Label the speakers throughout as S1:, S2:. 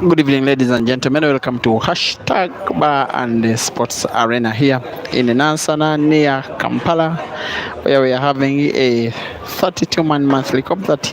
S1: Good evening, ladies and gentlemen. Welcome to Hashtag Bar and Sports Arena here in Nansana near Kampala, where we are having a 32-man monthly cup that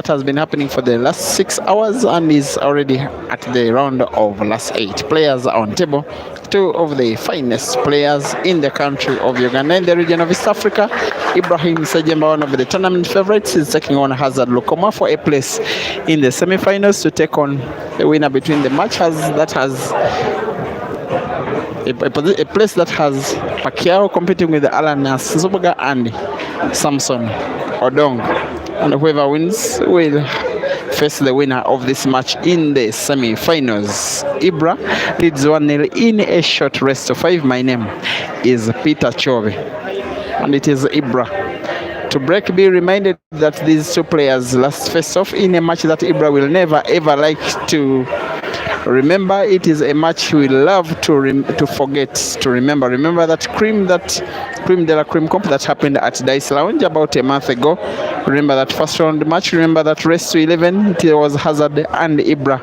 S1: has been happening for the last 6 hours and is already at the round of last 8. Players are on table. 2 of the finest players in the country of Uganda, in the region of East Africa. Ibrahim Sejemba, one of the tournament favorites, is taking on Hazard Lukoma for a place in the semi-finals to take on the winner between the match that has a place that has Pacquiao competing with Alan Zubaga and Samson Odong. And whoever wins will face the winner of this match in the semi-finals. Ibra leads 1-0 in a short rest of 5. My name is Peter Chove, and it is Ibra. To break, be reminded that these 2 players last face off in a match that Ibra will never ever like to remember. It is a match we love to forget, to remember. Remember that cream de la cream comp that happened at Dice Lounge about a month ago. Remember that first round match. Remember that race to 11. It was Hazard and Ibra.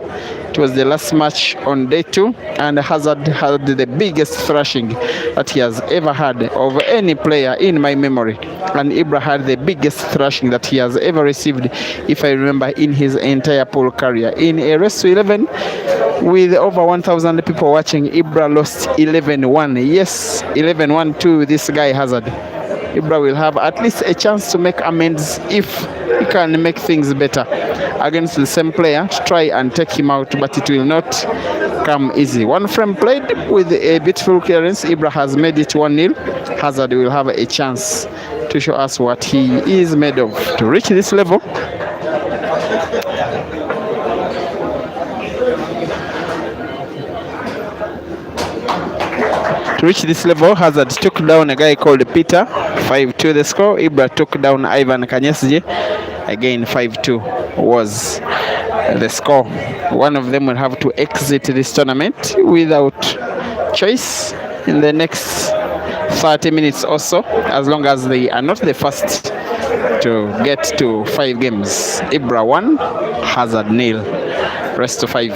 S1: It was the last match on day 2, and Hazard had the biggest thrashing that he has ever had of any player in my memory, and Ibra had the biggest thrashing that he has ever received, if I remember, in his entire pool career. In a race to 11 with over 1,000 people watching, Ibra lost 11-1. Yes, 11-1 to this guy Hazard. Ibra will have at least a chance to make amends if he can make things better against the same player, to try and take him out, but it will not come easy. One frame played with a beautiful clearance. Ibra has made it 1-0. Hazard will have a chance to show us what he is made of. To reach this level, Hazard took down a guy called Peter, 5-2 the score. Ibra took down Ivan Kanyesji, again 5-2 was the score. One of them will have to exit this tournament without choice in the next 30 minutes or so, as long as they are not the first to get to 5 games. Ibra 1, Hazard 0, rest to 5.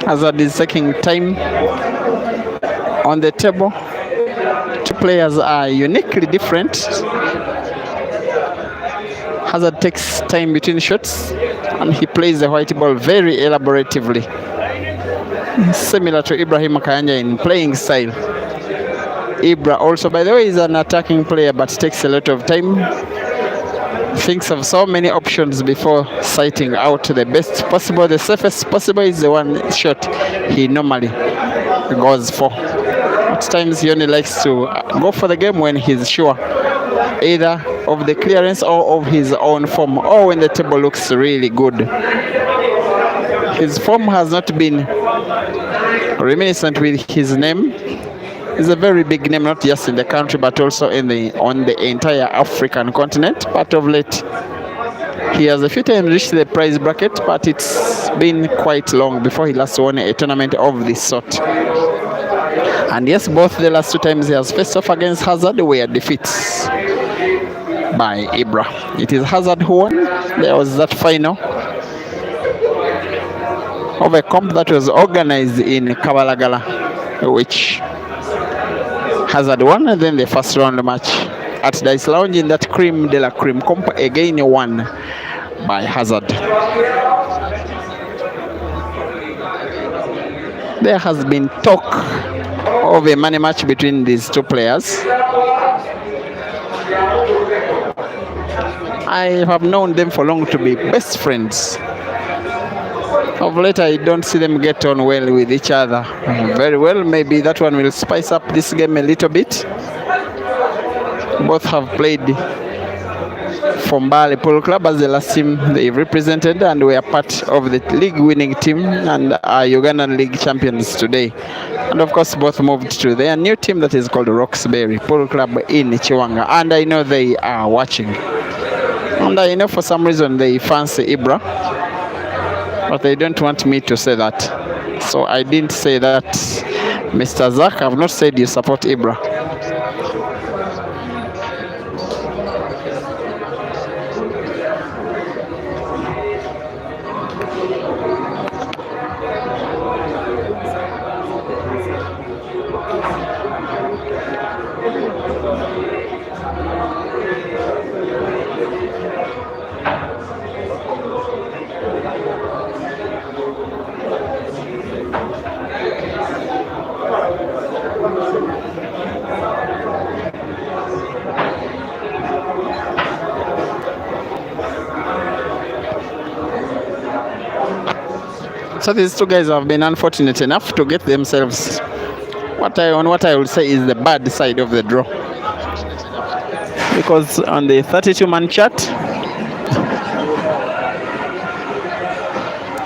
S1: Hazard is taking time on the table. Two players are uniquely different. Hazard takes time between shots and he plays the white ball very elaboratively, similar to Ibrahim Kayanja in playing style. Ibra also, by the way, is an attacking player but takes a lot of time, thinks of so many options before sighting out the best possible. The safest possible is the one shot he normally goes for. At times he only likes to go for the game when he's sure either of the clearance or of his own form, or when the table looks really good. His form has not been reminiscent with his name. He's a very big name, not just in the country but also on the entire African continent. But of late he has a few times reached the prize bracket, but it's been quite long before he last won a tournament of this sort. And yes, both the last two times he has faced off against Hazard were defeats by Ibra. It is Hazard who won. There was that final of a comp that was organized in Kabalagala, which Hazard won, and then the first round match at Dice Lounge in that Cream de la Cream comp again won by Hazard. There has been talk of a money match between these two players. I have known them for long to be best friends. Of late, I don't see them get on well with each other very well. Maybe that one will spice up this game a little bit. Both have played for Mbale Polo Club as the last team they represented, and were part of the league winning team and are Ugandan League champions today. And of course, both moved to their new team that is called Roxbury Polo Club in Chiwanga. And I know they are watching. And I know for some reason they fancy Ibra, but they don't want me to say that. So I didn't say that. Mr. Zach, I've not said you support Ibra. So these two guys have been unfortunate enough to get themselves what I would say is the bad side of the draw. Because on the 32-man chart,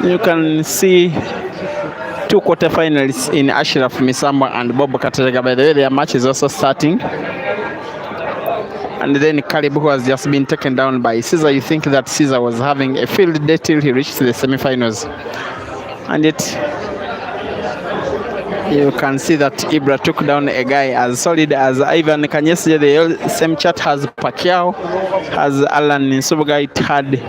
S1: you can see two quarterfinalists in Ashraf Misamba and Bob Katerega. By the way, their match is also starting. And then Caleb, who has just been taken down by Caesar. You think that Caesar was having a field day till he reached the semi-finals. And yet, you can see that Ibra took down a guy as solid as Ivan Kanyesi. The same chart has Pacquiao, has Alan Nsubuga, it had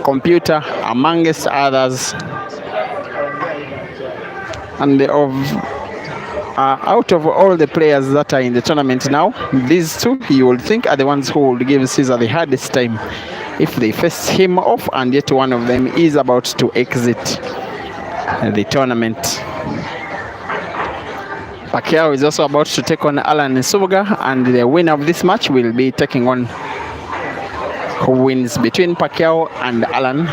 S1: Computer, amongst others. And out of all the players that are in the tournament now, these two, you would think, are the ones who would give Caesar the hardest time if they face him off, and yet one of them is about to exit the tournament. Pacquiao is also about to take on Alan Nsubuga, and the winner of this match will be taking on who wins between Pacquiao and Alan.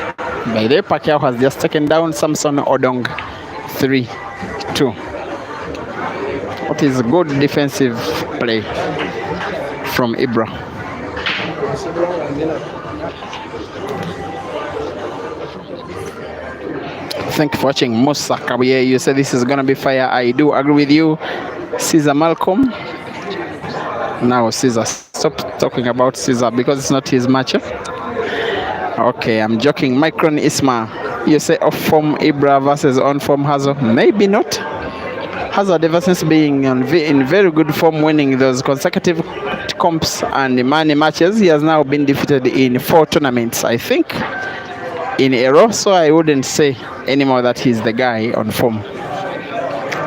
S1: By the way, Pacquiao has just taken down Samson Odong 3-2. What is good defensive play from Ibra. Thank you for watching. Musa Kabuye, you said this is going to be fire. I do agree with you. Caesar Malcolm. Now Caesar, stop talking about Caesar because it's not his match. Okay, I'm joking. Micron Isma, you say off form Ibra versus on form Hazard. Maybe not. Hazard, ever since being in very good form, winning those consecutive comps and money matches, he has now been defeated in 4 tournaments, I think. in a row, so I wouldn't say anymore that he's the guy on form.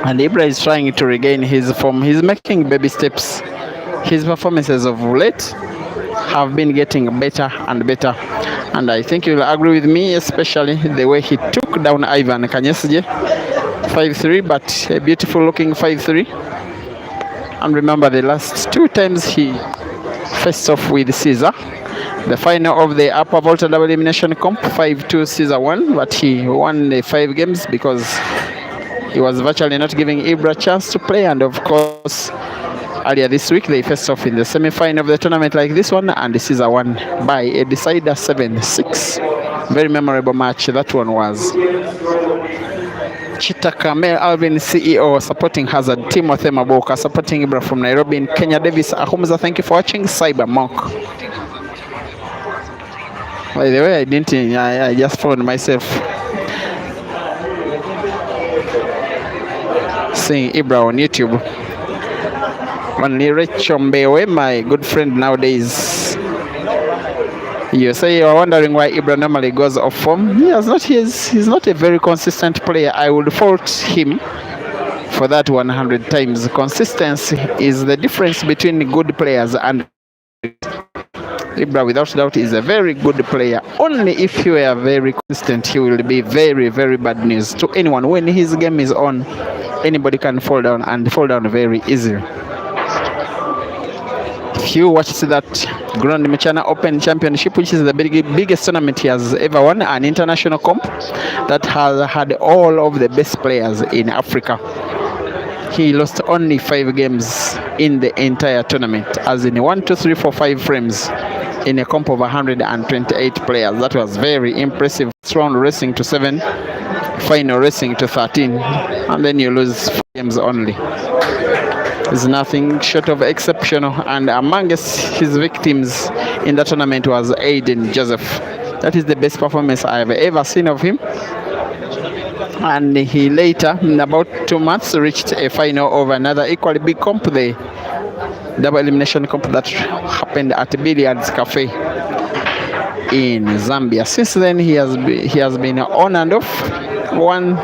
S1: And Ibra is trying to regain his form. He's making baby steps. His performances of late have been getting better and better. And I think you'll agree with me, especially the way he took down Ivan Kanyesije 5-3, but a beautiful looking 5-3. And remember, the last 2 times he faced off with Caesar. The final of the Upper Volta Double Elimination Comp, 5-2, Caesar won, but he won the 5 games because he was virtually not giving Ibra a chance to play. And of course, earlier this week, they faced off in the semi-final of the tournament like this one, and Caesar won by a decider 7-6. Very memorable match that one was. Chitaka Mel Alvin, CEO, supporting Hazard. Timothy Maboka, supporting Ibra from Nairobi. In Kenya, Davis Ahumza, thank you for watching. Cyber Monk. By the way, I just found myself seeing Ibra on YouTube. Only Rachel Mbewe, my good friend nowadays. You say you're wondering why Ibra normally goes off form. He's not a very consistent player. I would fault him for that 100 times. Consistency is the difference between good players and Ibra, without doubt, is a very good player. Only if you are very consistent, he will be very, very bad news to anyone. When his game is on, anybody can fall down, and fall down very easily. If you watched that Grand Mchana Open Championship, which is the biggest tournament he has ever won, an international comp that has had all of the best players in Africa, he lost only 5 games in the entire tournament, as in 1, 2, 3, 4, 5 frames in a comp of 128 players. That was very impressive. Round racing to 7, final racing to 13, and then you lose 4 games only. Is nothing short of exceptional, and amongst his victims in the tournament was Aiden Joseph. That is the best performance I have ever seen of him. And he later, in about 2 months, reached a final of another equally big comp, the double elimination comp that happened at Billiards Cafe in Zambia. Since then, he has been on and off, won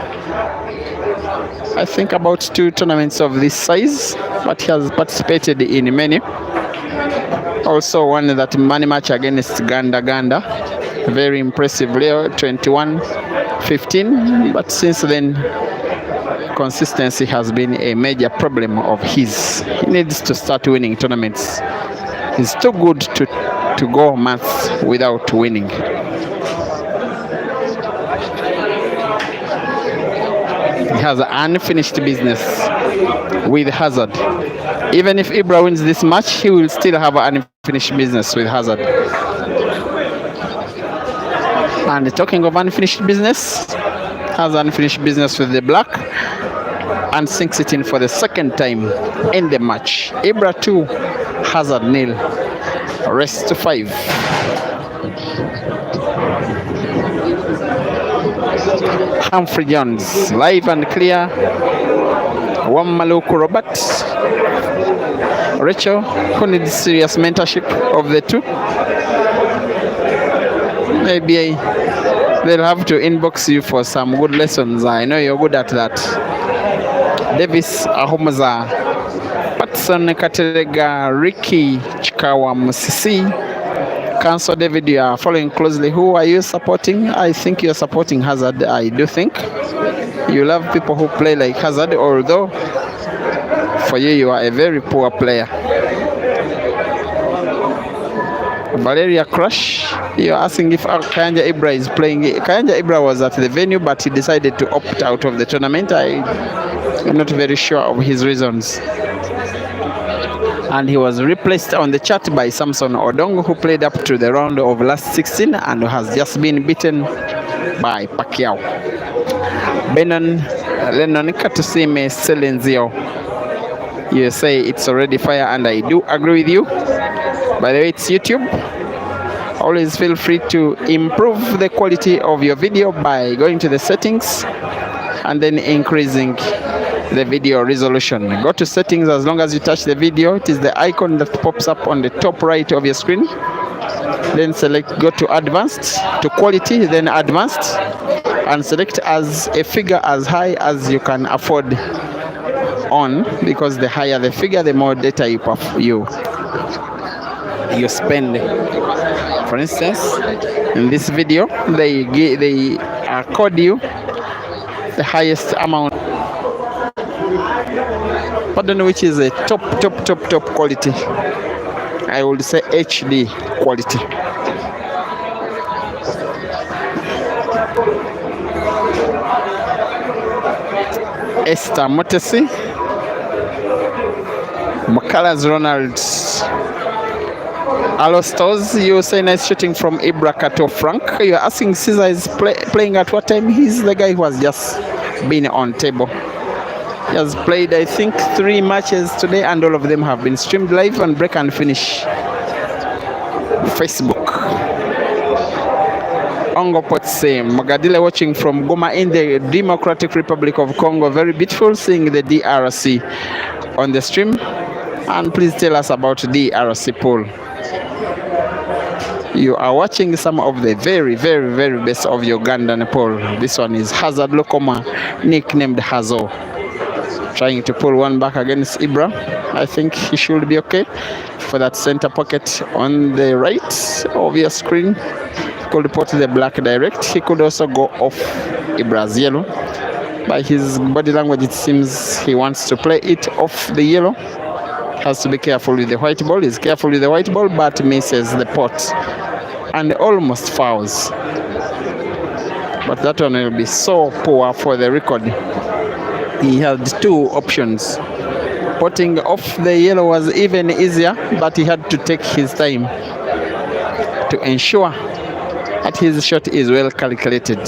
S1: I think about 2 tournaments of this size, but he has participated in many. Also won that money match against Ganda, very impressively, 21-15. But since then, consistency has been a major problem of his. He needs to start winning tournaments. He's too good to go months without winning. He has unfinished business with Hazard. Even if Ibra wins this match, he will still have unfinished business with Hazard. And talking of unfinished business, has unfinished business with the black and sinks it in for the 2nd time in the match. Ibra 2, Hazard 0. Rest to 5. Humphrey Jones, live and clear. Wamaluku Robert. Rachel, who needs serious mentorship of the 2. Maybe they'll have to inbox you for some good lessons. I know you're good at that. Davis Ahomaza, Patson Katerega, Ricky Chikawa Musisi. Council David, you are following closely. Who are you supporting? I think you're supporting Hazard. I do think you love people who play like Hazard, although for you are a very poor player. Valeria Crush, you're asking if Kayanja Ibra is playing. Kayanja Ibra was at the venue, but he decided to opt out of the tournament. I'm not very sure of his reasons. And he was replaced on the chart by Samson Odong, who played up to the round of last 16 and has just been beaten by Pacquiao. Lennon Katusime Selenzio, you say it's already fire, and I do agree with you. By the way, it's YouTube. Always feel free to improve the quality of your video by going to the settings and then increasing the video resolution. Go to settings. As long as you touch the video, it is the icon that pops up on the top right of your screen. then select go to advanced, to quality, then advanced, and select as a figure as high as you can afford on, because the higher the figure, the more data you spend. For instance, in this video, they code you the highest amount. I don't know which is a top quality. I would say HD quality. Esther Motesi, Makalas Ronald, Alostos, you say nice shooting from Ibra Kato Frank. You're asking Caesar is playing at what time? He's the guy who has just been on table. He has played, I think, 3 matches today, and all of them have been streamed live on Break and Finish Facebook. Ongo Potse, Magadile watching from Goma in the Democratic Republic of Congo. Very beautiful seeing the DRC on the stream. And please tell us about DRC poll. You are watching some of the very best of Ugandan poll. This one is Hazard Lokoma, nicknamed Hazo, trying to pull one back against Ibra. I think he should be okay for that center pocket on the right of your screen. Could put the black direct. He could also go off Ibra's yellow. By his body language, it seems he wants to play it off the yellow. Has to be careful with the white ball. He's careful with the white ball, but misses the pot and almost fouls. But that one will be so poor for the record. He had 2 options. Potting off the yellow was even easier, but he had to take his time to ensure that his shot is well calculated.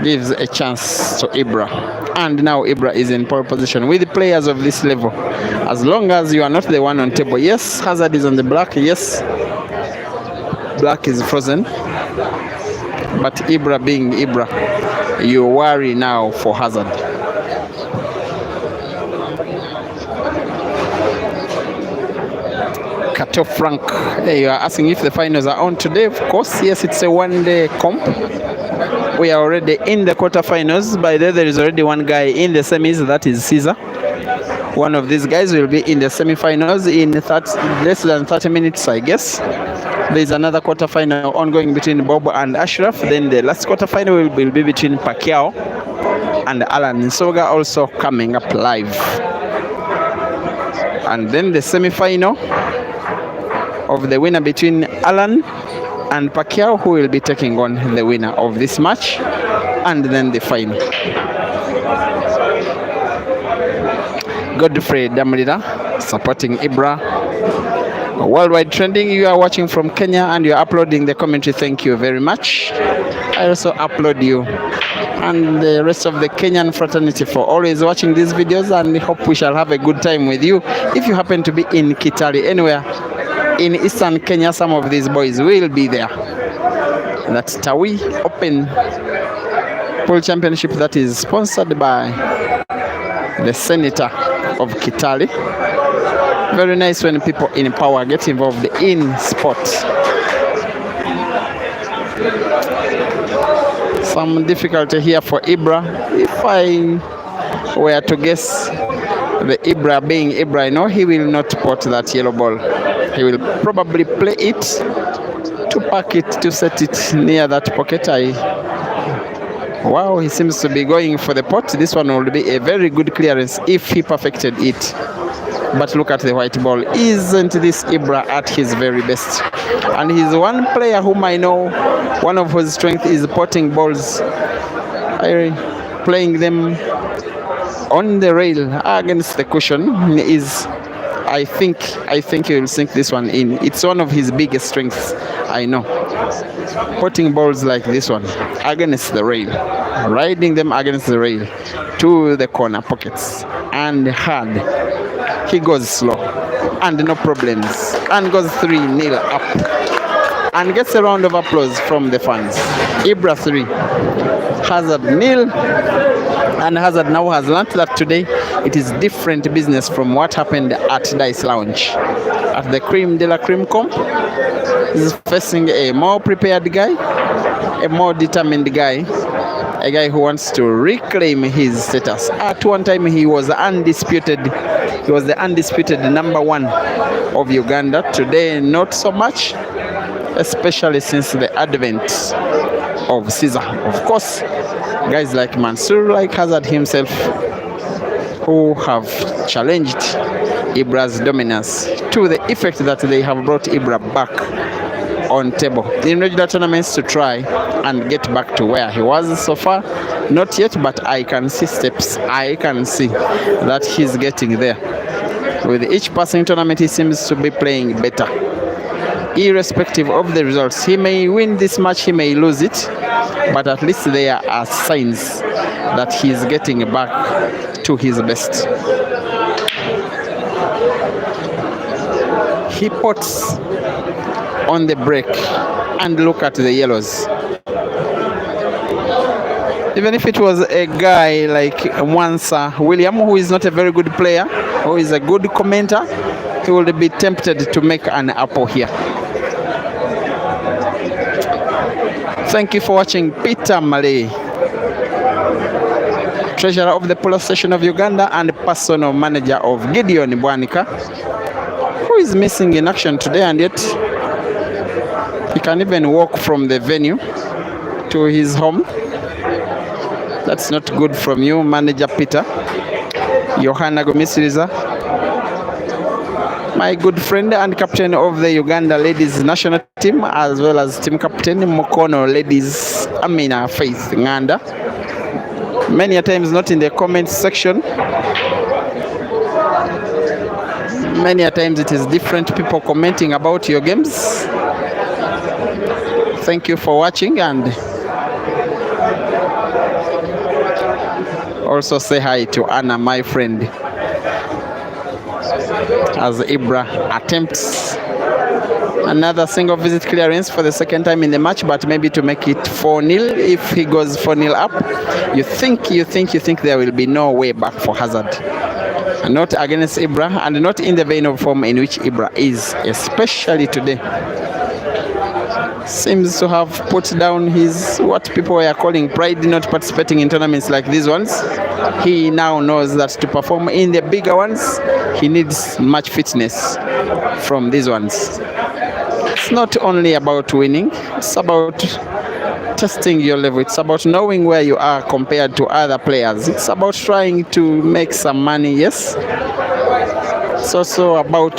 S1: Gives a chance to Ibra. And now Ibra is in pole position with the players of this level. As long as you are not the one on table. Yes, Hazard is on the black. Yes, black is frozen. But Ibra being Ibra, you worry now for Hazard. Kato Frank, you are asking if the finals are on today. Of course, yes, it's a one-day comp. We are already in the quarterfinals. By the way, there is already one guy in the semis, that is Caesar. One of these guys will be in the semifinals in less than 30 minutes, I guess. There is another quarterfinal ongoing between Bobo and Ashraf. Then the last quarterfinal will be between Pacquiao and Alan Nsoga, also coming up live. And then the semifinal of the winner between Alan and Pacquiao, who will be taking on the winner of this match, and then the final. Godfrey Damrida supporting Ibra. Worldwide Trending, you are watching from Kenya and you are uploading the commentary. Thank you very much. I also upload you and the rest of the Kenyan fraternity for always watching these videos, and hope we shall have a good time with you. If you happen to be in Kitale, anywhere in eastern Kenya, some of these boys will be there. That's Tawi Open Pool Championship that is sponsored by the Senator of Kitale. Very nice when people in power get involved in sports. Some difficulty here for Ibra. If I were to guess, the Ibra being Ibra, I know he will not pot that yellow ball. He will probably play it to pack it, to set it near that pocket. Wow, he seems to be going for the pot. This one will be a very good clearance if he perfected it. But look at the white ball. Isn't this Ibra at his very best? And he's one player whom I know, one of his strengths is potting balls, playing them on the rail against the cushion. I think he will sink this one in. It's one of his biggest strengths, I know. Potting balls like this one against the rail, riding them against the rail to the corner pockets, and hard. He goes slow and no problems, and goes 3-0 up and gets a round of applause from the fans. Ibra 3, Hazard 0. And Hazard now has learned that today it is different business from what happened at Dice Lounge. At the Cream de la Cream Comp, he's facing a more prepared guy, a more determined guy, a guy who wants to reclaim his status. At one time, he was undisputed. He was the undisputed number one of Uganda. Today, not so much, especially since the advent of Caesar. Of course, guys like Mansour, like Hazard himself, who have challenged Ibra's dominance to the effect that they have brought Ibra back on table in regular tournaments to try and get back to where he was so far. Not yet, but I can see steps. I can see that he's getting there. With each passing tournament, he seems to be playing better. Irrespective of the results, he may win this match, he may lose it, but at least there are signs that he's getting back to his best. He puts on the break and look at the yellows. Even if it was a guy like Mwansa William, who is not a very good player, who is a good commenter, he will be tempted to make an apple here. Thank you for watching. Peter Malay, treasurer of the police station of Uganda and personal manager of Gideon Bwanika, who is missing in action today, and yet he can even walk from the venue to his home. That's not good from you, Manager Peter. Yohana Gomisiriza, my good friend and captain of the Uganda ladies national team, as well as team captain Mukono ladies Amina Faith Nganda. Many a times not in the comments section. Many a times it is different people commenting about your games. Thank you for watching, and also say hi to Anna, my friend, as Ibra attempts another single visit clearance for the second time in the match, but maybe to make it 4-0. If he goes 4-0 up, you think there will be no way back for Hazard. Not against Ibra, and not in the vein of form in which Ibra is, especially today. Seems to have put down his, what people were calling pride, not participating in tournaments like these ones. He now knows that to perform in the bigger ones, he needs much fitness from these ones. It's not only about winning, it's about testing your level. It's about knowing where you are compared to other players. It's about trying to make some money, yes. It's also about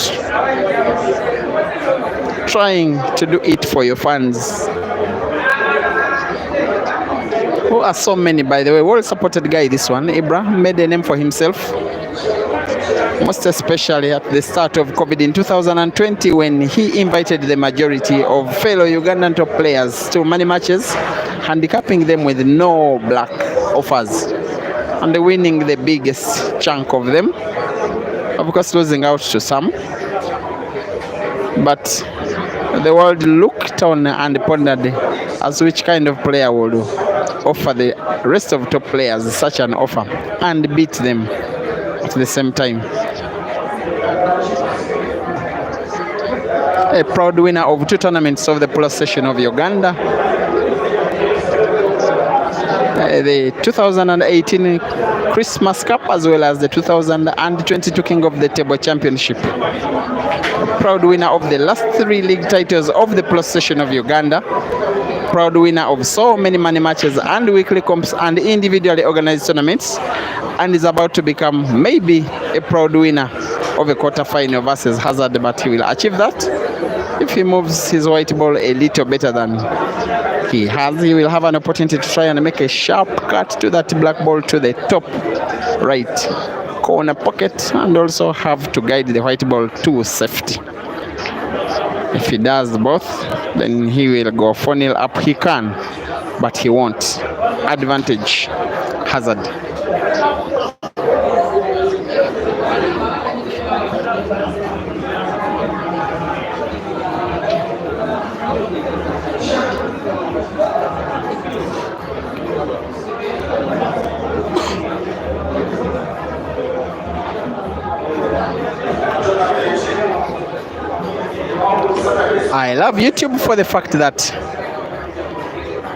S1: trying to do it for your fans, who are so many, by the way. Well-supported guy, this one. Ibra made a name for himself, most especially at the start of COVID in 2020, when he invited the majority of fellow Ugandan top players to money matches, handicapping them with no black offers and winning the biggest chunk of them, of course losing out to some. But the world looked on and pondered as which kind of player would offer the rest of top players such an offer and beat them at the same time. A proud winner of 2 tournaments of the police station of Uganda. The 2018 Christmas Cup, as well as the 2022 King of the Table Championship. A proud winner of the last 3 league titles of the police station of Uganda. Proud winner of so many money matches and weekly comps and individually organized tournaments, and is about to become maybe a proud winner of a quarter-final versus Hazard, but he will achieve that if he moves his white ball a little better than he has. He will have an opportunity to try and make a sharp cut to that black ball to the top right corner pocket, and also have to guide the white ball to safety. If he does both, then he will go 4-0 up. He can, but he won't. Advantage Hazard. I love YouTube for the fact that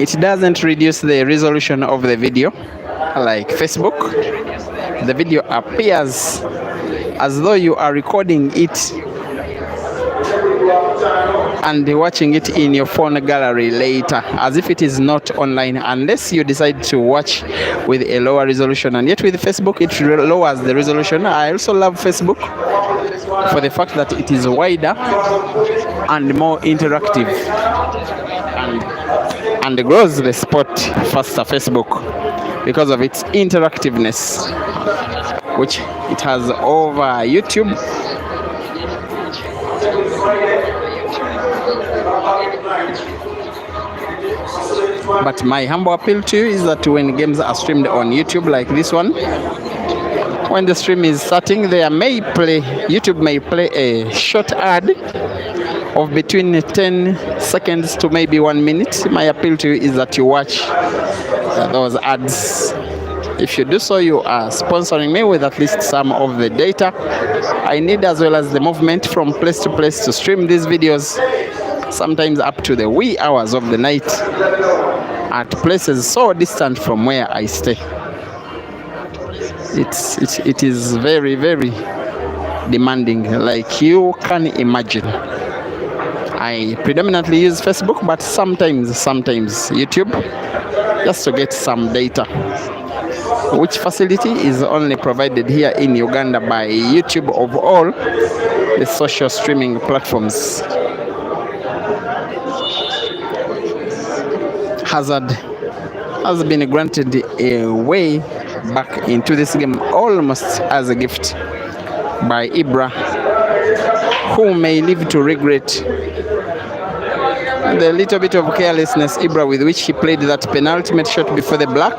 S1: it doesn't reduce the resolution of the video like Facebook. The video appears as though you are recording it and watching it in your phone gallery later, as if it is not online, unless you decide to watch with a lower resolution. And yet with Facebook it lowers the resolution. I also love Facebook for the fact that it is wider and more interactive, and grows the sport faster, Facebook, because of its interactiveness, which it has over YouTube. But my humble appeal to you is that when games are streamed on YouTube like this one, when the stream is starting, YouTube may play a short ad of between 10 seconds to maybe 1 minute. My appeal to you is that you watch those ads. If you do so, you are sponsoring me with at least some of the data I need, as well as the movement from place to place to stream these videos, sometimes up to the wee hours of the night at places so distant from where I stay. It is very, very demanding, like you can imagine. I predominantly use Facebook, but sometimes YouTube, just to get some data, which facility is only provided here in Uganda by YouTube of all the social streaming platforms. Hazard has been granted a way back into this game almost as a gift by Ibra, who may live to regret the little bit of carelessness Ibra with which he played that penultimate shot before the black,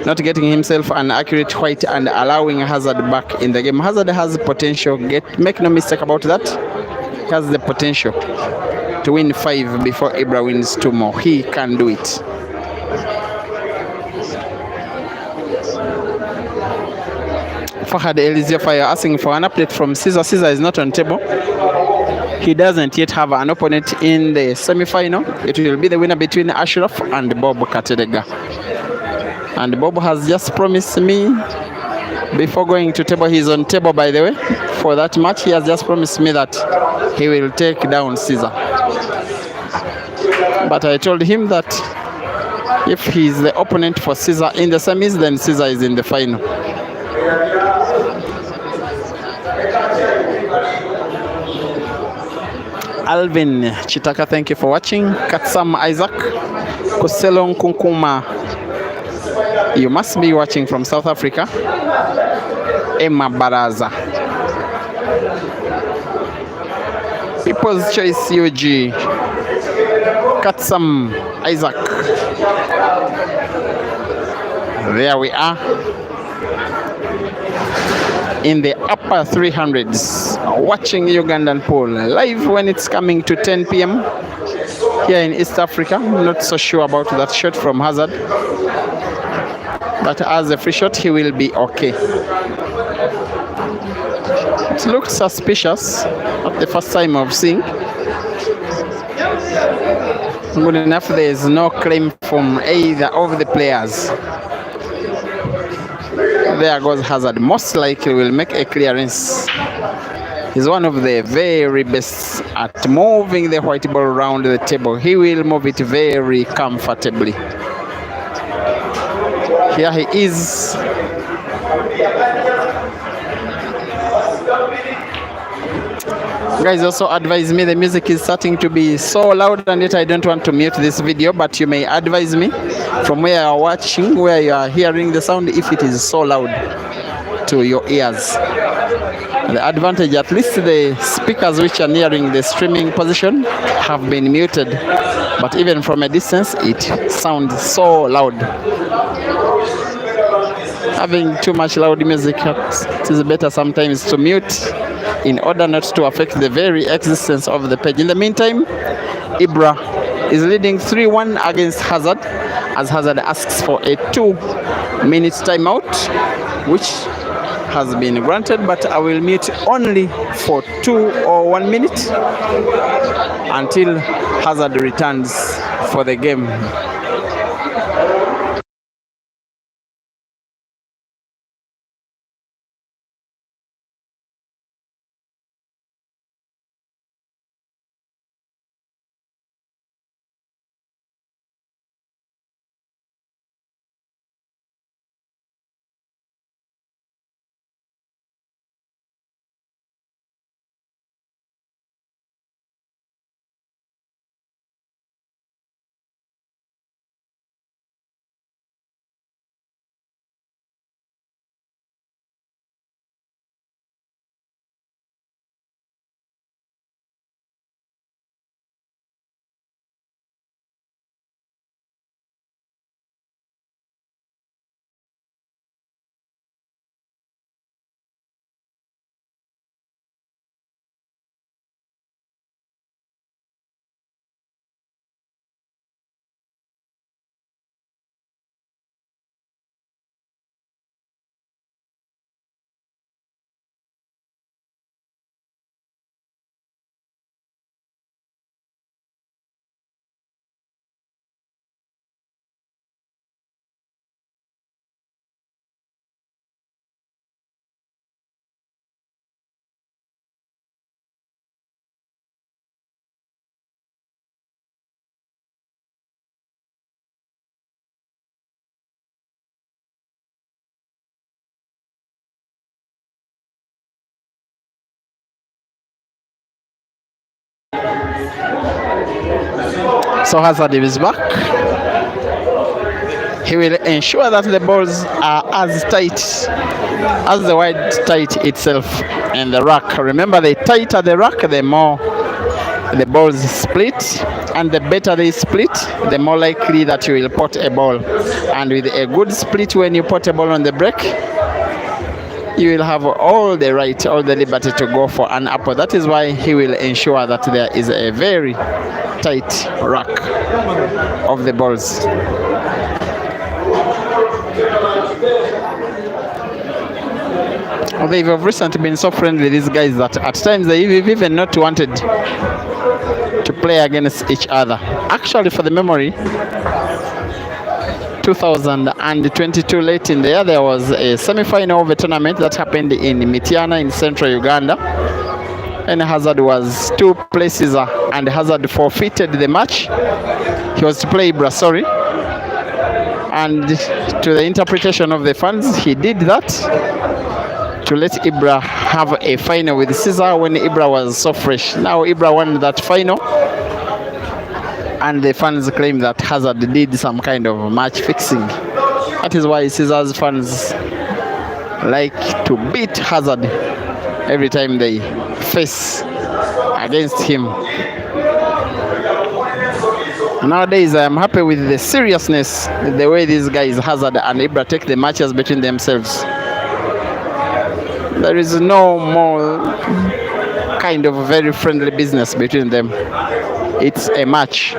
S1: not getting himself an accurate white and allowing Hazard back in the game. Hazard has potential, make no mistake about that. He has the potential to win 5 before Ibra wins 2 more. He can do it. Fahad Eliziofa, you're asking for an update from Caesar. Caesar is not on table. He doesn't yet have an opponent in the semi-final. It will be the winner between Ashraf and Bob Katedega. And Bob has just promised me before going to table, he's on table by the way, for that match, he has just promised me that he will take down Caesar. But I told him that if he's the opponent for Caesar in the semis, then Caesar is in the final. Alvin Chitaka, thank you for watching. Katsam Isaac Kuselong Kunkuma, you must be watching from South Africa. Emma Baraza, People's Choice UG, Katsam Isaac. There we are in the upper 300s, watching Ugandan pool live when it's coming to 10 p.m. here in East Africa. I'm not so sure about that shot from Hazard, but as a free shot, he will be okay. It looks suspicious at the first time of seeing. Good enough, there is no claim from either of the players. There goes Hazard. Most likely will make a clearance. He's one of the very best at moving the white ball around the table. He will move it very comfortably. Here he is. Guys, also advise me, the music is starting to be so loud, and yet I don't want to mute this video, but you may advise me from where you are watching, where you are hearing the sound, if it is so loud to your ears. The advantage, at least the speakers which are nearing the streaming position have been muted, but even from a distance it sounds so loud. Having too much loud music, it is better sometimes to mute in order not to affect the very existence of the page. In the meantime, Ibra is leading 3-1 against Hazard, as Hazard asks for a 2-minute timeout, which has been granted, but I will mute only for 2 or 1 minute until Hazard returns for the game. So Hazard is back. He will ensure that the balls are as tight as the wide tight itself in the rack. Remember, the tighter the rack, the more the balls split, and the better they split, the more likely that you will pot a ball. And with a good split, when you pot a ball on the break, you will have all the right, all the liberty to go for an apple. That is why he will ensure that there is a very tight rack of the balls. They've recently been so friendly, these guys, that at times they've even not wanted to play against each other. Actually, for the memory, 2022 late in the year, there was a semi-final of a tournament that happened in Mityana in central Uganda, and Hazard was 2 places and Hazard forfeited the match. He was to play Ibra, sorry, and to the interpretation of the fans, he did that to let Ibra have a final with Caesar when Ibra was so fresh. Now Ibra won that final, and the fans claim that Hazard did some kind of match fixing. That is why Caesar's fans like to beat Hazard every time they face against him. Nowadays, I am happy with the seriousness, the way these guys, Hazard and Ibra, take the matches between themselves. There is no more kind of very friendly business between them. It's a match.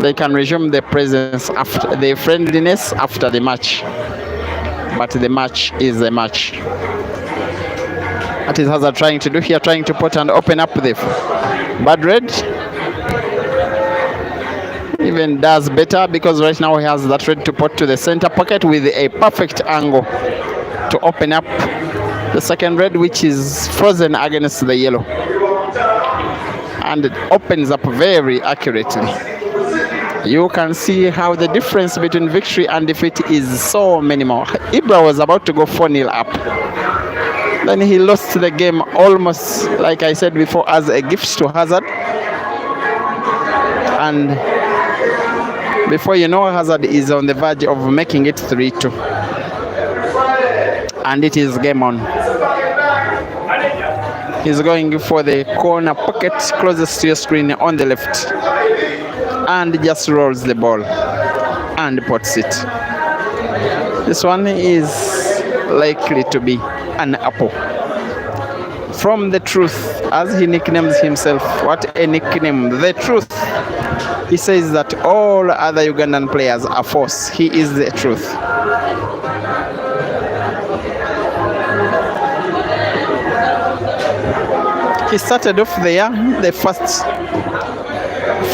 S1: They can resume their presence after the friendliness after the match, but the match is a match. That is Hazard trying to do here, trying to put and open up the bad red. Even does better because right now he has that red to put to the center pocket with a perfect angle to open up the second red, which is frozen against the yellow, and it opens up very accurately. You can see how the difference between victory and defeat is so minimal. Ibra was about to go 4-0 up. Then he lost the game almost, like I said before, as a gift to Hazard. And before you know, Hazard is on the verge of making it 3-2. And it is game on. He's going for the corner pocket closest to your screen on the left, and just rolls the ball and puts it. This one is likely to be an apple. From the truth, as he nicknames himself. What a nickname, the truth. He says that all other Ugandan players are false. He is the truth. He started off the first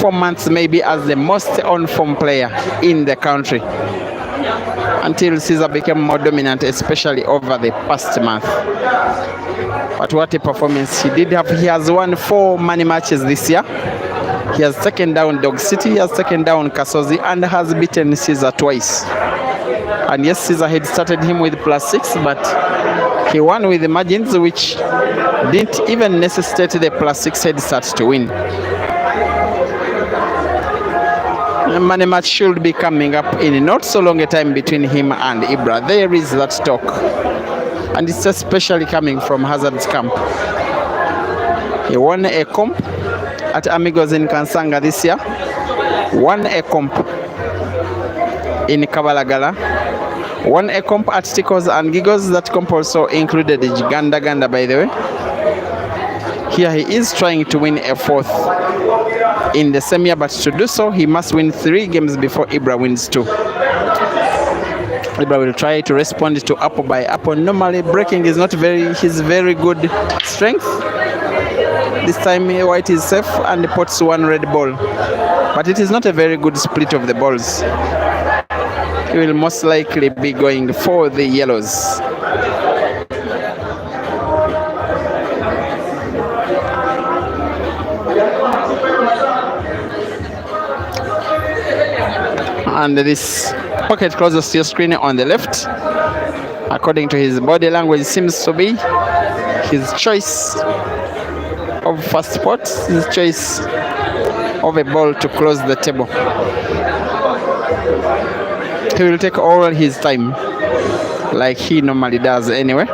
S1: 4 months maybe as the most on-form player in the country until Caesar became more dominant, especially over the past month. But what a performance he did have. He has won 4 money matches this year. He has taken down Dog City, he has taken down Kasozi, and has beaten Caesar twice. And yes, Caesar had started him with +6, but he won with the margins which didn't even necessitate the +6 head start to win. The money match should be coming up in not so long a time between him and Ibra. There is that talk. And it's especially coming from Hazard's camp. He won a comp at Amigos in Kansanga this year. Won a comp in Kabalagala. Won a comp at Tickles and Giggles. That comp also included Ganda, by the way. Here he is trying to win a 4th in the same year, but to do so, he must win 3 games before Ibra wins 2. Ibra will try to respond to apple by apple. Normally, breaking is not his very good strength. This time, White is safe and pots 1 red ball. But it is not a very good split of the balls. He will most likely be going for the yellows. And this pocket closest to your screen on the left, according to his body language, seems to be his choice of first spot, his choice of a ball to close the table. He will take all his time, like he normally does anyway.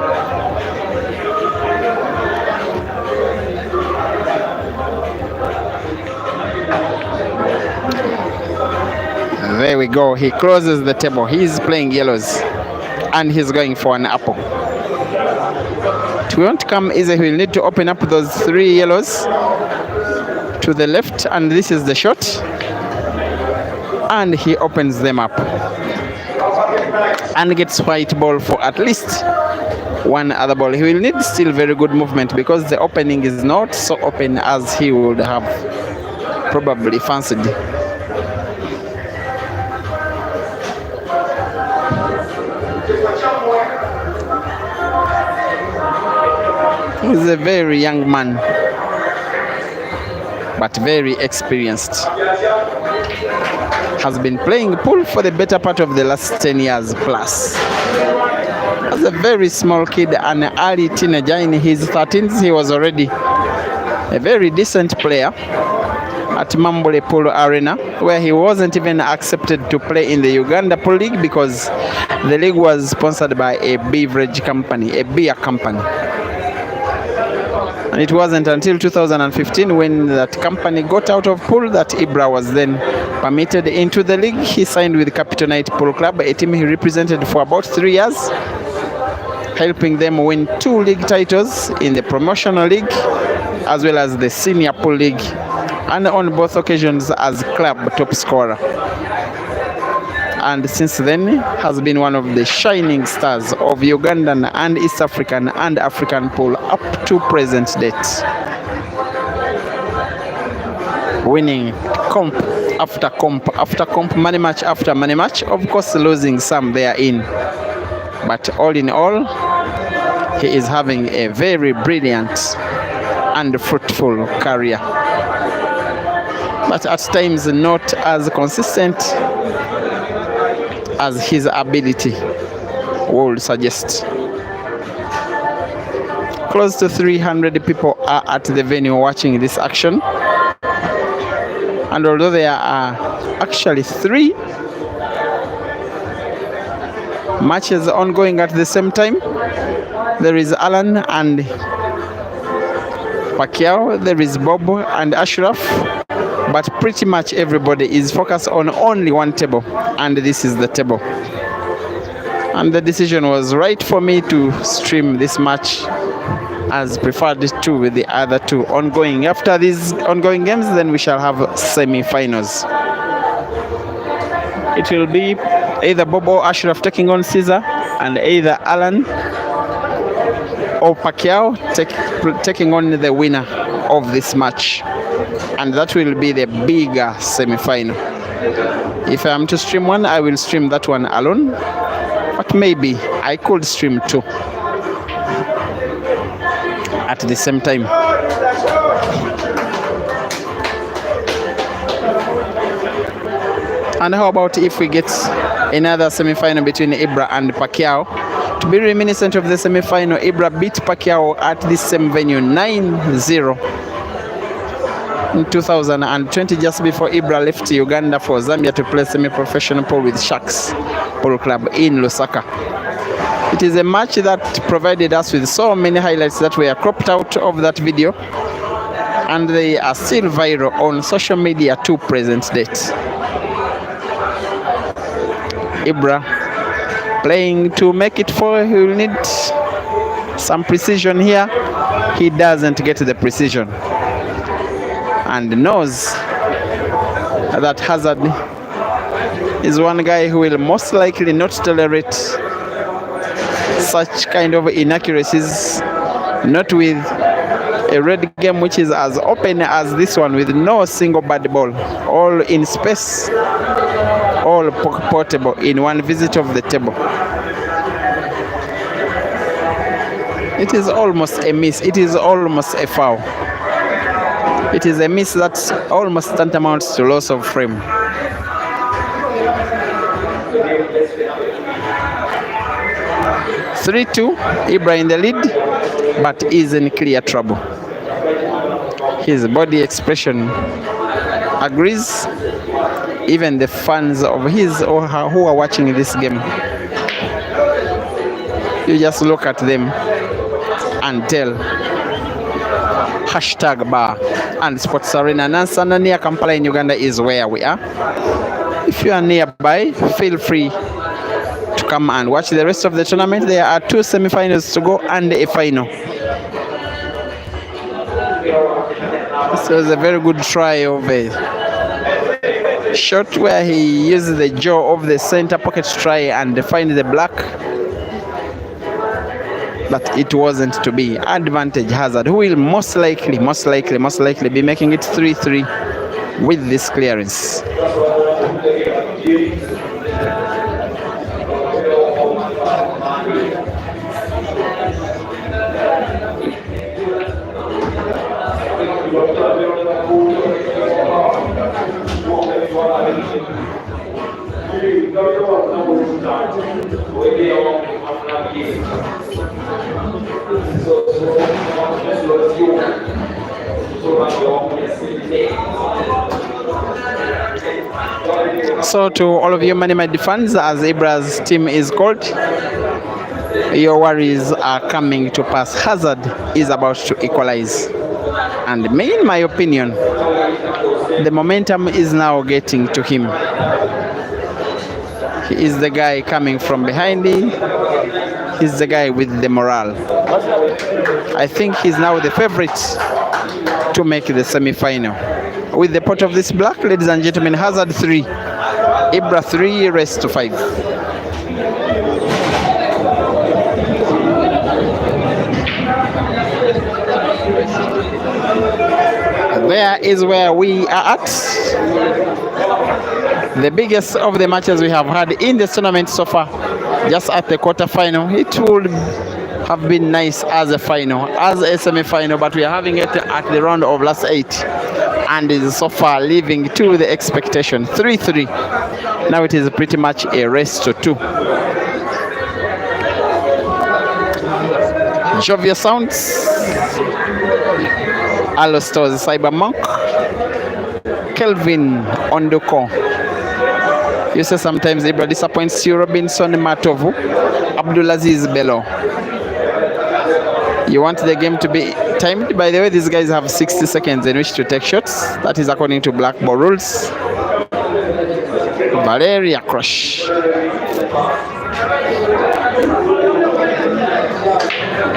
S1: There we go. He closes the table. He's playing yellows and he's going for an apple. It won't come easy. He will need to open up those 3 yellows to the left, and this is the shot. And he opens them up and gets white ball for at least 1 other ball. He will need still very good movement because the opening is not so open as he would have probably fancied. He's a very young man, but very experienced. Has been playing pool for the better part of the last 10 years plus. As a very small kid, an early teenager in his 13s, he was already a very decent player at Mambole Polo Arena, where he wasn't even accepted to play in the Uganda Pool League because the league was sponsored by a beverage company, a beer company. And it wasn't until 2015 when that company got out of pool that Ibra was then permitted into the league. He signed with Capital Knight Pool Club, a team he represented for about 3 years, helping them win 2 league titles in the promotional league as well as the senior pool league, and on both occasions as club top scorer. And since then has been one of the shining stars of Ugandan and East African and African pool up to present date, winning comp after comp after comp, money match after money match, of course losing some therein, but all in all he is having a very brilliant and fruitful career, but at times not as consistent as his ability would suggest. Close to 300 people are at the venue watching this action, and although there are actually 3 matches ongoing at the same time, there is Alan and Pacquiao, there is Bob and Ashraf, but pretty much everybody is focused on only one table, and this is the table. And the decision was right for me to stream this match as preferred to the other 2 ongoing. After these ongoing games, then we shall have semi-finals. It will be either Bob or Ashraf taking on Caesar, and either Alan of Pacquiao taking on the winner of this match, and that will be the bigger semi-final. If I am to stream one, I will stream that one alone, but maybe I could stream two at the same time. And how about if we get another semi-final between Ibra and Pacquiao? To be reminiscent of the semi-final, Ibra beat Pacquiao at this same venue 9-0 in 2020, just before Ibra left Uganda for Zambia to play semi-professional pole with Sharks Polo Club in Lusaka. It is a match that provided us with so many highlights that were cropped out of that video, and they are still viral on social media to present date. Ibra playing to make it four. He will need some precision here. He doesn't get the precision and knows that Hazard is one guy who will most likely not tolerate such kind of inaccuracies, not with a red game which is as open as this one, with no single bad ball, all in space, all portable in one visit of the table. It is almost a miss. It is almost a foul. It is a miss that almost tantamounts to loss of frame. (3-2), Ibra in the lead, but is in clear trouble. His body expression agrees. Even the fans of his or her who are watching this game, you just look at them and tell #bar and Sports Arena Nansana near Kampala in Uganda is where we are. If you are nearby, feel free to come and watch the rest of the tournament. There are 2 semi-finals to go and a final. This was a very good try of a shot where he used the jaw of the center pocket to try and find the black, but it wasn't to be. Advantage Hazard, who will most likely be making it 3-3 with this clearance. So to all of you Mani fans, as Ibra's team is called, your worries are coming to pass. Hazard is about to equalize, and in my opinion, the momentum is now getting to him. He is the guy coming from behind him. He's the guy with the morale. I think he's now the favorite to make the semi-final. With the pot of this black, ladies and gentlemen, Hazard 3, Ibra 3, race to 5. There is where we are at. The biggest of the matches we have had in this tournament so far, just at the quarter-final. It would have been nice as a final, as a semi-final, but we are having it at the round of last 8, and is so far living to the expectation. 3-3. Now it is pretty much a race to 2. Jovial Sounds, Alostos Cyber Monk, Kelvin Ondoko. You say sometimes Ibra disappoints you. Robinson Matovu, Abdulaziz Bello. You want the game to be timed. By the way, these guys have 60 seconds in which to take shots. That is according to black ball rules. Valeria Crush.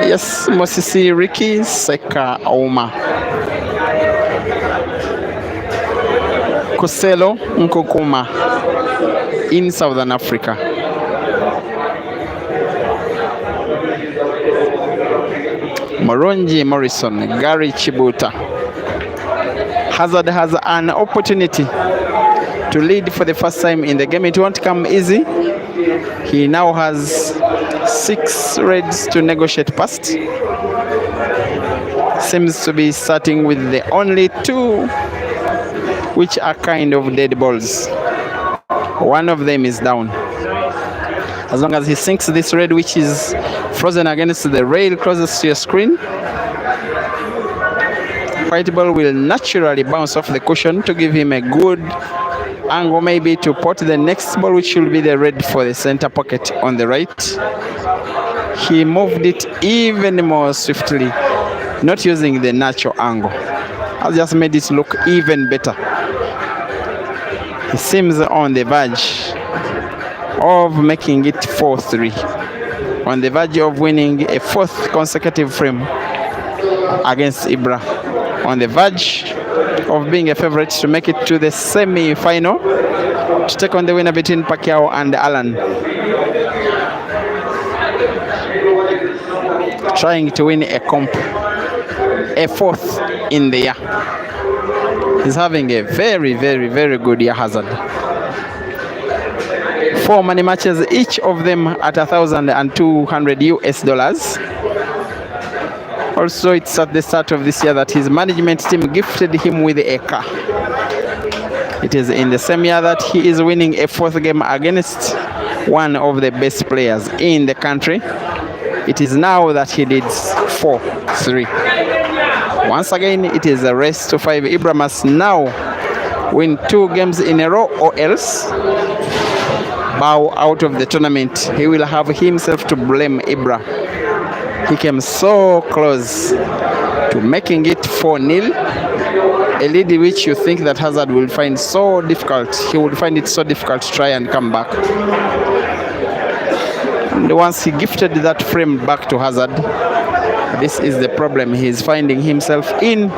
S1: Yes, Mosisi Ricky Seka Auma. Kuselo Nkokuma in Southern Africa. Moronji Morrison, Gary Chibuta. Hazard has an opportunity to lead for the first time in the game. It won't come easy. He now has 6 reds to negotiate past. Seems to be starting with the only 2 which are kind of dead balls. One of them is down. As long as he sinks this red, which is frozen against the rail closest to your screen, white ball will naturally bounce off the cushion to give him a good angle, maybe to pot the next ball, which will be the red for the center pocket on the right. He moved it even more swiftly, not using the natural angle. Has just made it look even better. He seems on the verge of making it 4-3, on the verge of winning a 4th consecutive frame against Ibra, on the verge of being a favorite to make it to the semi-final to take on the winner between Pacquiao and Allen. Trying to win a comp, a 4th in the year. He's having a very, very, very good year, Hazard. 4 money matches, each of them at $1,200 US. Also, it's at the start of this year that his management team gifted him with a car. It is in the same year that he is winning a 4th game against one of the best players in the country. It is now that he did 4-3. Once again, it is a race to 5. Ibra must now win 2 games in a row or else bow out of the tournament. He will have himself to blame. Ibra, he came so close to making it 4-0, a lead which you think that Hazard will find so difficult. He would find it so difficult to try and come back. And once he gifted that frame back to Hazard, this is the problem he is finding himself in.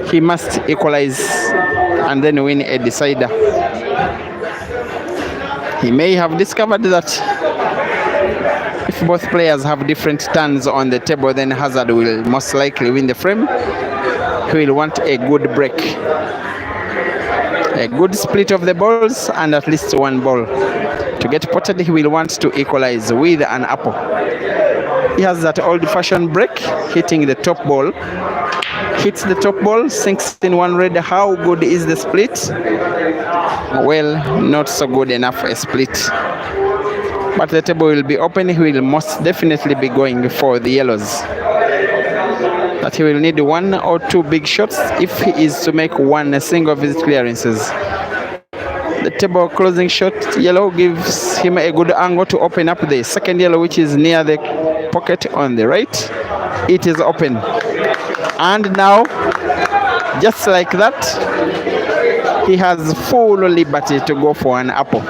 S1: He must equalize and then win a decider. He may have discovered that if both players have different turns on the table, then Hazard will most likely win the frame. He will want a good break, a good split of the balls, and at least 1 ball. To get potted, he will want to equalize with an apple. He has that old-fashioned break, hitting the top ball. Hits the top ball, sinks in 1 red. How good is the split? Well, not so good enough a split. But the table will be open. He will most definitely be going for the yellows. But he will need 1 or 2 big shots if he is to make 1 single of his clearances. The table closing shot yellow gives him a good angle to open up the second yellow, which is near the pocket on the right. It is open. And now, just like that, he has full liberty to go for an apple.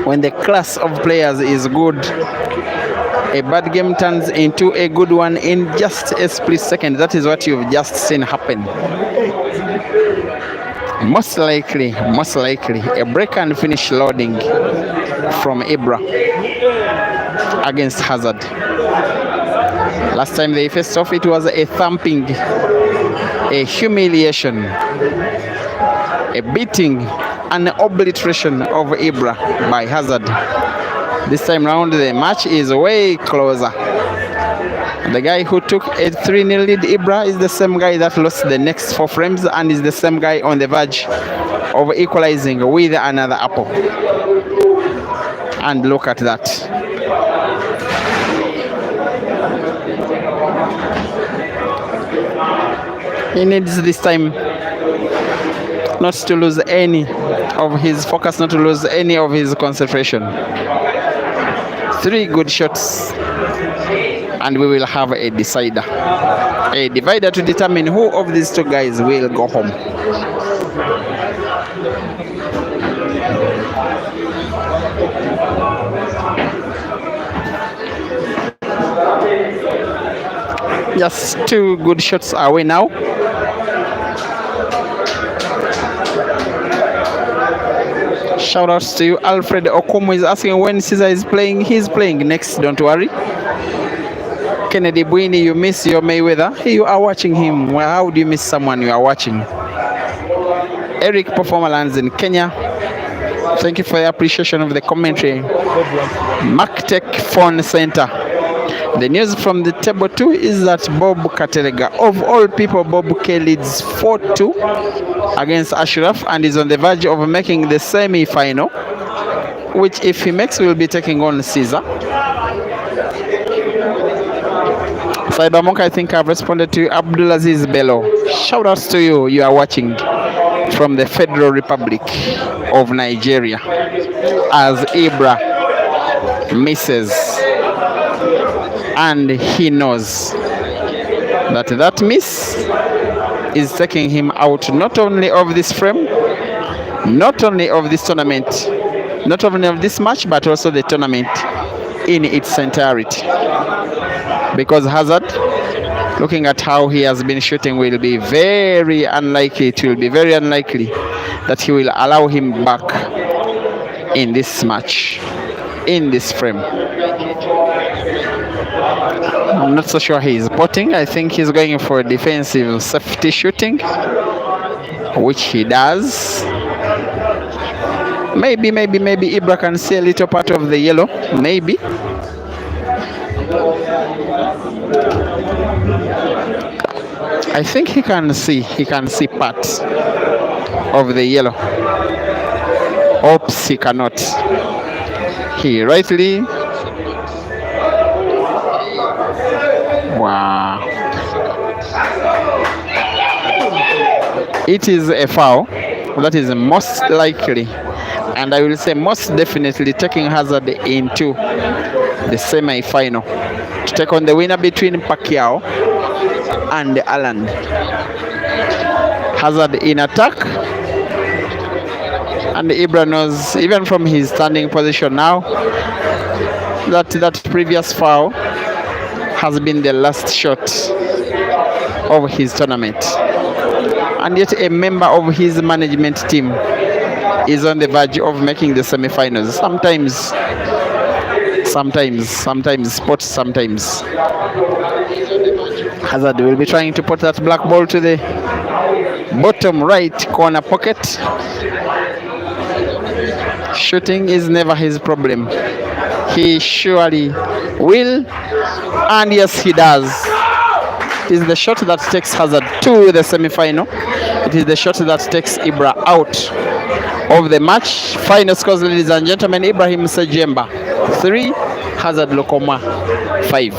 S1: When the class of players is good, a bad game turns into a good one in just a split second. That is what you've just seen happen. Most likely, a break and finish loading from Ibra against Hazard. Last time they faced off, it was a thumping, a humiliation, a beating, an obliteration of Ibra by Hazard. This time round, the match is way closer. The guy who took a 3-0 lead, Ibra, is the same guy that lost the next 4 frames and is the same guy on the verge of equalizing with another apple. And look at that. He needs this time not to lose any of his focus, not to lose any of his concentration. 3 good shots, and we will have a decider, a divider to determine who of these 2 guys will go home. Just 2 good shots away now. Shout outs to you. Alfred Okumu is asking when Caesar is playing. He's playing next, don't worry. Kennedy Bwini, you miss your Mayweather. You are watching him. Well, how do you miss someone you are watching? Eric Performerlands in Kenya. Thank you for the appreciation of the commentary. MacTech Phone Center. The news from the table 2 is that Bob Katerega, of all people, Bob K leads 4-2 against Ashraf and is on the verge of making the semi-final, which if he makes will be taking on Caesar. Saiba Monk, I think I've responded to you. Abdulaziz Bello, shout outs to you. You are watching from the Federal Republic of Nigeria as Ibra misses, and he knows that that miss is taking him out not only of this frame, not only of this tournament, not only of this match, but also the tournament in its entirety. Because Hazard, looking at how he has been shooting, will be very unlikely. It will be very unlikely that he will allow him back in this match, in this frame. I'm not so sure he is potting. I think he's going for defensive safety shooting, which he does. Maybe Ibra can see a little part of the yellow. Maybe. I think he can see parts of the yellow. Oops, he cannot. He rightly. Wow. It is a foul that is most likely, and I will say most definitely, taking Hazard into the semi-final to take on the winner between Pacquiao and Allen. Hazard in attack, and Ibra knows, even from his standing position now, that previous foul has been the last shot of his tournament, and yet a member of his management team is on the verge of making the semi-finals. Sometimes sports. Sometimes Hazard will be trying to put that black ball to the bottom right corner pocket. Shooting is never his problem. He surely will, and yes, he does. It is the shot that takes Hazard to the semi-final. It is the shot that takes Ibra out of the match. Final scores, ladies and gentlemen: Ibrahim Sejemba 3, Hazard Lokoma 5.